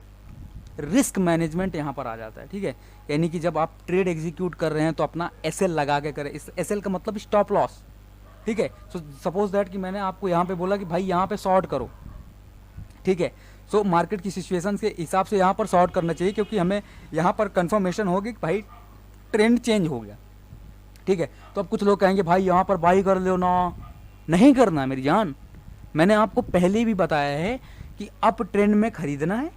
रिस्क मैनेजमेंट यहाँ पर आ जाता है, ठीक है। यानी कि जब आप ट्रेड एग्जीक्यूट कर रहे हैं तो अपना एसएल लगा के करें। इस एसएल का मतलब स्टॉप लॉस, ठीक है। सो सपोज दैट कि मैंने आपको यहाँ पे बोला कि भाई यहाँ पे शॉर्ट करो, ठीक है। सो मार्केट की सिचुएशन के हिसाब से यहाँ पर शॉर्ट करना चाहिए, क्योंकि हमें यहाँ पर कंफर्मेशन होगी कि भाई ट्रेंड चेंज हो गया, ठीक है। तो अब कुछ लोग कहेंगे भाई यहाँ पर बाई कर लो ना, नहीं करना है मेरी जान। मैंने आपको पहले भी बताया है कि अप ट्रेंड में खरीदना है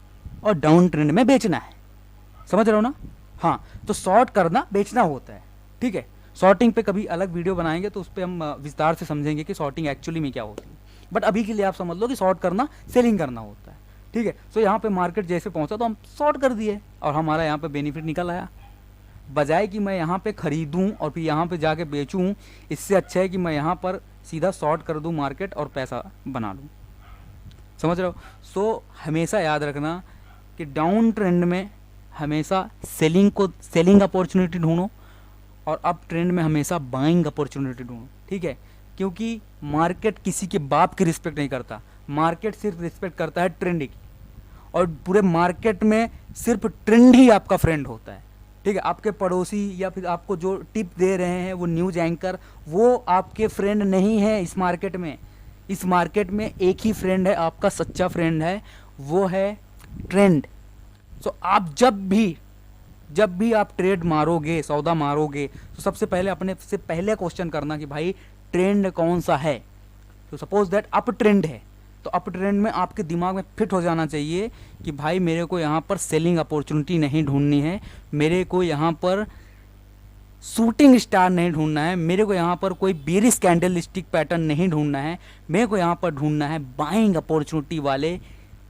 और डाउन ट्रेंड में बेचना है, समझ रहे हो ना। हाँ, तो शॉर्ट करना बेचना होता है, ठीक है। शॉर्टिंग पे कभी अलग वीडियो बनाएंगे तो उस पर हम विस्तार से समझेंगे कि शॉर्टिंग एक्चुअली में क्या होती है। बट अभी के लिए आप समझ लो कि शॉर्ट करना सेलिंग करना होता है, ठीक है। सो यहाँ पे मार्केट जैसे पहुँचा तो हम शॉर्ट कर दिए और हमारा यहाँ पे बेनिफिट निकल आया। बजाय कि मैं यहाँ पे खरीदूँ और फिर यहाँ पे जाके बेचूँ, इससे अच्छा है कि मैं यहाँ पर सीधा शॉर्ट कर दूँ मार्केट और पैसा बना लूँ, समझ रहे हो। सो हमेशा याद रखना कि डाउन ट्रेंड में हमेशा सेलिंग अपॉर्चुनिटी ढूंढो और अप ट्रेंड में हमेशा बाइंग अपॉर्चुनिटी ढूंढो, ठीक है। क्योंकि मार्केट किसी के बाप की रिस्पेक्ट नहीं करता, मार्केट सिर्फ रिस्पेक्ट करता है ट्रेंड की, और पूरे मार्केट में सिर्फ ट्रेंड ही आपका फ्रेंड होता है, ठीक है। आपके पड़ोसी या फिर आपको जो टिप दे रहे हैं वो न्यूज़ एंकर, वो आपके फ्रेंड नहीं है इस मार्केट में। इस मार्केट में एक ही फ्रेंड है, आपका सच्चा फ्रेंड है, वो है ट्रेंड। सो आप जब भी आप ट्रेड मारोगे, सौदा मारोगे, तो सबसे पहले अपने से पहले क्वेश्चन करना कि भाई ट्रेंड कौन सा है। तो सपोज दैट अप ट्रेंड है, तो अप ट्रेंड में आपके दिमाग में फिट हो जाना चाहिए कि भाई मेरे को यहाँ पर सेलिंग अपॉर्चुनिटी नहीं ढूंढनी है, मेरे को यहाँ पर शूटिंग स्टार नहीं ढूंढना है, मेरे को यहाँ पर कोई बेरिश कैंडलस्टिक पैटर्न नहीं ढूंढना है, मेरे को यहाँ पर ढूंढना है बाइंग अपॉर्चुनिटी वाले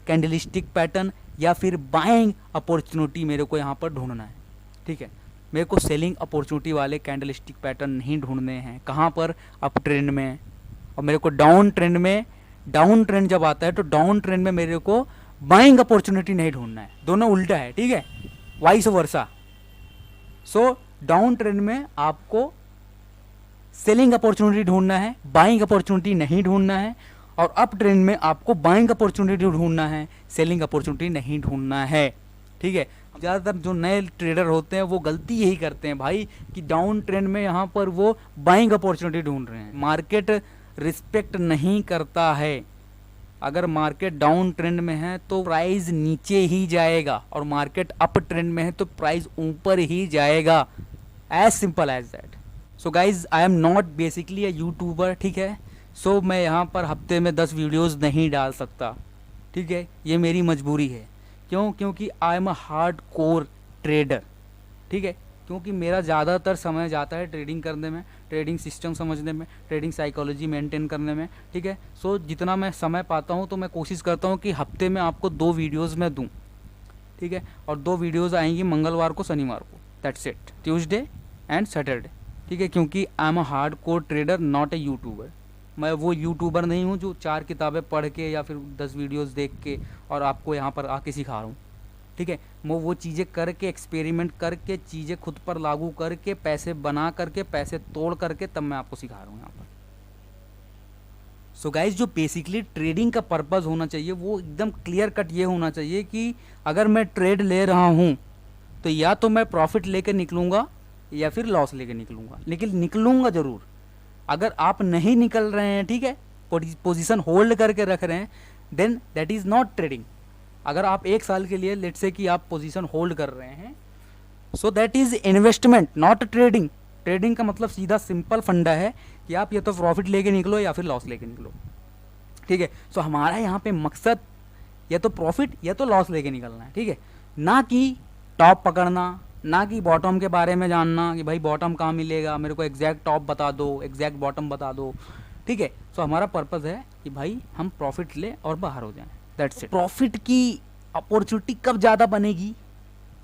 कैंडलस्टिक पैटर्न, या फिर बाइंग अपॉर्चुनिटी मेरे को यहाँ पर ढूंढना है, ठीक है। मेरे को सेलिंग अपॉर्चुनिटी वाले कैंडलस्टिक पैटर्न नहीं ढूंढने हैं। कहाँ पर? अप ट्रेंड में। और मेरे को डाउन ट्रेंड जब आता है तो डाउन ट्रेंड में मेरे को बाइंग अपॉर्चुनिटी नहीं ढूंढना है। दोनों उल्टा है, ठीक है, vice versa. So down trend में आपको सेलिंग अपॉर्चुनिटी ढूंढना है, बाइंग अपॉर्चुनिटी नहीं ढूंढना है। और अप ट्रेंड में आपको बाइंग अपॉर्चुनिटी ढूंढना है, सेलिंग अपॉर्चुनिटी नहीं ढूंढना है, ठीक है। ज़्यादातर जो नए ट्रेडर होते हैं वो गलती यही करते हैं भाई कि डाउन ट्रेंड में यहाँ पर वो बाइंग अपॉर्चुनिटी ढूंढ रहे हैं। मार्केट रिस्पेक्ट नहीं करता है। अगर मार्केट डाउन ट्रेंड में है तो प्राइस नीचे ही जाएगा, और मार्केट अप ट्रेंड में है तो प्राइस ऊपर ही जाएगा। As simple as that. So guys, I am not basically a YouTuber, ठीक है। सो मैं यहाँ पर हफ्ते में 10 वीडियोस नहीं डाल सकता, ठीक है, ये मेरी मजबूरी है। क्यों? क्योंकि I am a hard core trader, ठीक है। क्योंकि मेरा ज़्यादातर समय जाता है ट्रेडिंग करने में, ट्रेडिंग सिस्टम समझने में, ट्रेडिंग साइकोलॉजी मेंटेन करने में, ठीक है। सो जितना मैं समय पाता हूँ तो मैं कोशिश करता हूँ कि हफ्ते में आपको 2 वीडियोस मैं दूँ, ठीक है। और 2 वीडियोस आएंगी मंगलवार को, शनिवार को, that's it, Tuesday and Saturday, ठीक है। क्योंकि I am a hard core trader, not a YouTuber. मैं वो यूट्यूबर नहीं हूँ जो 4 किताबें पढ़ के या फिर 10 वीडियोस देख के और आपको यहाँ पर आके सिखा रहा हूँ, ठीक है। मैं वो चीज़ें करके, एक्सपेरिमेंट करके, चीज़ें खुद पर लागू करके, पैसे बना करके, पैसे तोड़ करके तब मैं आपको सिखा रहा हूँ यहाँ पर। सो गाइज, जो बेसिकली ट्रेडिंग का पर्पज़ होना चाहिए वो एकदम क्लियर कट ये होना चाहिए कि अगर मैं ट्रेड ले रहा हूँ तो या तो मैं प्रॉफिट लेकर निकलूँगा या फिर लॉस लेकर निकलूँगा, लेकिन निकलूँगा ज़रूर। अगर आप नहीं निकल रहे हैं, ठीक है, पोजीशन होल्ड करके रख रहे हैं, then that is not trading. अगर आप 1 साल के लिए लेट्स से कि आप पोजीशन होल्ड कर रहे हैं, so that is investment, not trading. Trading का मतलब सीधा सिंपल फंडा है कि आप या तो प्रॉफिट लेके निकलो या फिर लॉस लेके निकलो, ठीक है। सो हमारा यहाँ पे मकसद या तो प्रॉफिट या तो लॉस लेके निकलना है, ठीक है। ना कि टॉप पकड़ना, ना कि बॉटम के बारे में जानना कि भाई बॉटम कहाँ मिलेगा, मेरे को एग्जैक्ट टॉप बता दो, एग्जैक्ट बॉटम बता दो, ठीक है। सो हमारा पर्पज़ है कि भाई हम प्रॉफिट ले और बाहर हो जाएं, दैट्स इट। प्रॉफिट की अपॉर्चुनिटी कब ज़्यादा बनेगी,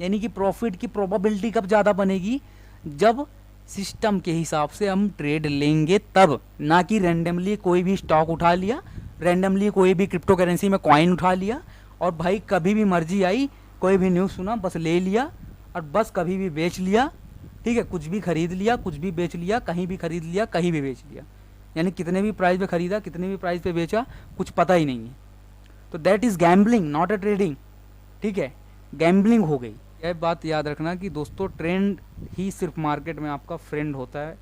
यानी कि प्रॉफिट की प्रोबेबिलिटी कब ज़्यादा बनेगी, जब सिस्टम के हिसाब से हम ट्रेड लेंगे तब, ना कि रैंडमली कोई भी स्टॉक उठा लिया, रैंडमली कोई भी क्रिप्टो करेंसी में कॉइन उठा लिया और भाई कभी भी मर्जी आई, कोई भी न्यूज़ सुना बस ले लिया और बस कभी भी बेच लिया। ठीक है, कुछ भी खरीद लिया, कुछ भी बेच लिया, कहीं भी खरीद लिया, कहीं भी बेच लिया, यानी कितने भी प्राइस पे खरीदा, कितने भी प्राइस पे बेचा, कुछ पता ही नहीं है। तो that is gambling, not a trading. ठीक है, गैम्बलिंग हो गई। यह बात याद रखना कि दोस्तों ट्रेंड ही सिर्फ मार्केट में आपका फ्रेंड होता है।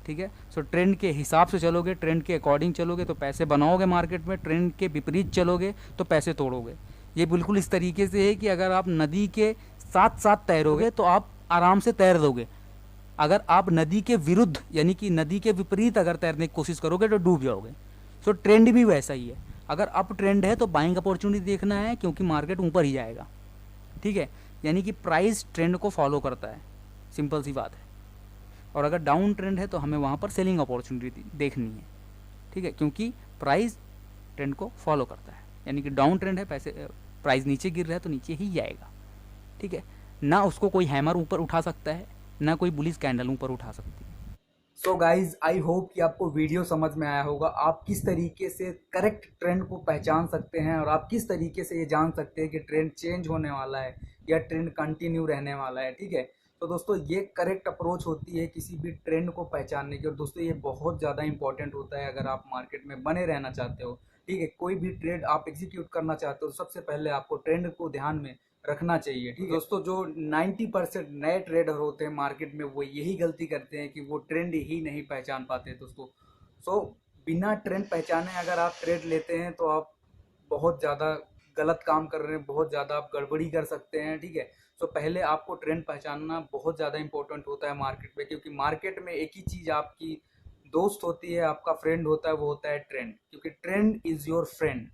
ठीक है, सो ट्रेंड के हिसाब से चलोगे, ट्रेंड के अकॉर्डिंग चलोगे तो पैसे बनाओगे मार्केट में, ट्रेंड के विपरीत चलोगे तो पैसे तोड़ोगे। ये बिल्कुल इस तरीके से है कि अगर आप नदी के साथ साथ तैरोगे तो आप आराम से तैर दोगे, अगर आप नदी के विरुद्ध यानी कि नदी के विपरीत अगर तैरने की कोशिश करोगे तो डूब जाओगे। सो ट्रेंड भी वैसा ही है, अगर अप ट्रेंड है तो बाइंग अपॉर्चुनिटी देखना है क्योंकि मार्केट ऊपर ही जाएगा। ठीक है, यानी कि प्राइस ट्रेंड को फॉलो करता है, सिंपल सी बात है। और अगर डाउन ट्रेंड है तो हमें वहाँ पर सेलिंग अपॉर्चुनिटी देखनी है। ठीक है, क्योंकि प्राइस ट्रेंड को फॉलो करता है, यानी कि डाउन ट्रेंड है, पैसे प्राइस नीचे गिर रहा है तो नीचे ही जाएगा। ठीक है, ना उसको कोई हैमर ऊपर उठा सकता है, ना कोई बुलिश कैंडल ऊपर उठा सकती है। सो गाइज आई होप कि आपको वीडियो समझ में आया होगा, आप किस तरीके से करेक्ट ट्रेंड को पहचान सकते हैं और आप किस तरीके से ये जान सकते हैं कि ट्रेंड चेंज होने वाला है या ट्रेंड कंटिन्यू रहने वाला है। ठीक है, तो दोस्तों ये करेक्ट अप्रोच होती है किसी भी ट्रेंड को पहचानने की, और दोस्तों ये बहुत ज़्यादा इंपॉर्टेंट होता है अगर आप मार्केट में बने रहना चाहते हो। ठीक है, कोई भी ट्रेड आप एग्जीक्यूट करना चाहते हो तो सबसे पहले आपको ट्रेंड को ध्यान में रखना चाहिए। ठीक है दोस्तों, जो 90% नए ट्रेडर होते हैं मार्केट में वो यही गलती करते हैं कि वो ट्रेंड ही नहीं पहचान पाते दोस्तों। सो बिना ट्रेंड पहचाने अगर आप ट्रेड लेते हैं तो आप बहुत ज़्यादा गलत काम कर रहे हैं, बहुत ज़्यादा आप गड़बड़ी कर सकते हैं। ठीक है, सो पहले आपको ट्रेंड पहचानना बहुत ज़्यादा इंपॉर्टेंट होता है मार्केट में, क्योंकि मार्केट में एक ही चीज़ आपकी दोस्त होती है, आपका फ्रेंड होता है, वो होता है ट्रेंड, क्योंकि ट्रेंड इज़ योर फ्रेंड।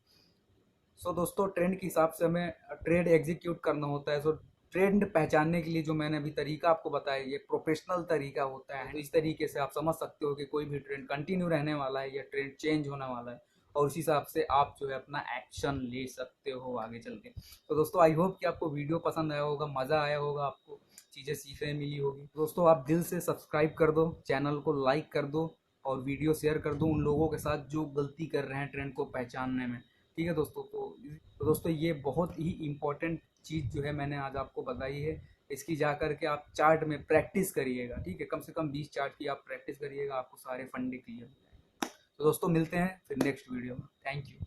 सो दोस्तों ट्रेंड के हिसाब से हमें ट्रेड एग्जीक्यूट करना होता है। सो ट्रेंड पहचानने के लिए जो मैंने अभी तरीका आपको बताया ये प्रोफेशनल तरीका होता है। तो इस तरीके से आप समझ सकते हो कि कोई भी ट्रेंड कंटिन्यू रहने वाला है या ट्रेंड चेंज होने वाला है, और उस हिसाब से आप जो है अपना एक्शन ले सकते हो आगे चल के। तो दोस्तों आई होप कि आपको वीडियो पसंद आया होगा, मज़ा आया होगा, आपको चीज़ें सीखने मिली होगी। दोस्तों आप दिल से सब्सक्राइब कर दो, चैनल को लाइक कर दो और वीडियो शेयर कर दो उन लोगों के साथ जो गलती कर रहे हैं ट्रेंड को पहचानने में। ठीक है दोस्तों, तो दोस्तों ये बहुत ही इम्पोर्टेंट चीज़ जो है मैंने आज आपको बताई है, इसकी जा कर के आप चार्ट में प्रैक्टिस करिएगा। ठीक है, कम से कम 20 चार्ट की आप प्रैक्टिस करिएगा, आपको सारे फंडे क्लियर हो जाएंगे। तो दोस्तों मिलते हैं फिर नेक्स्ट वीडियो में। Thank you.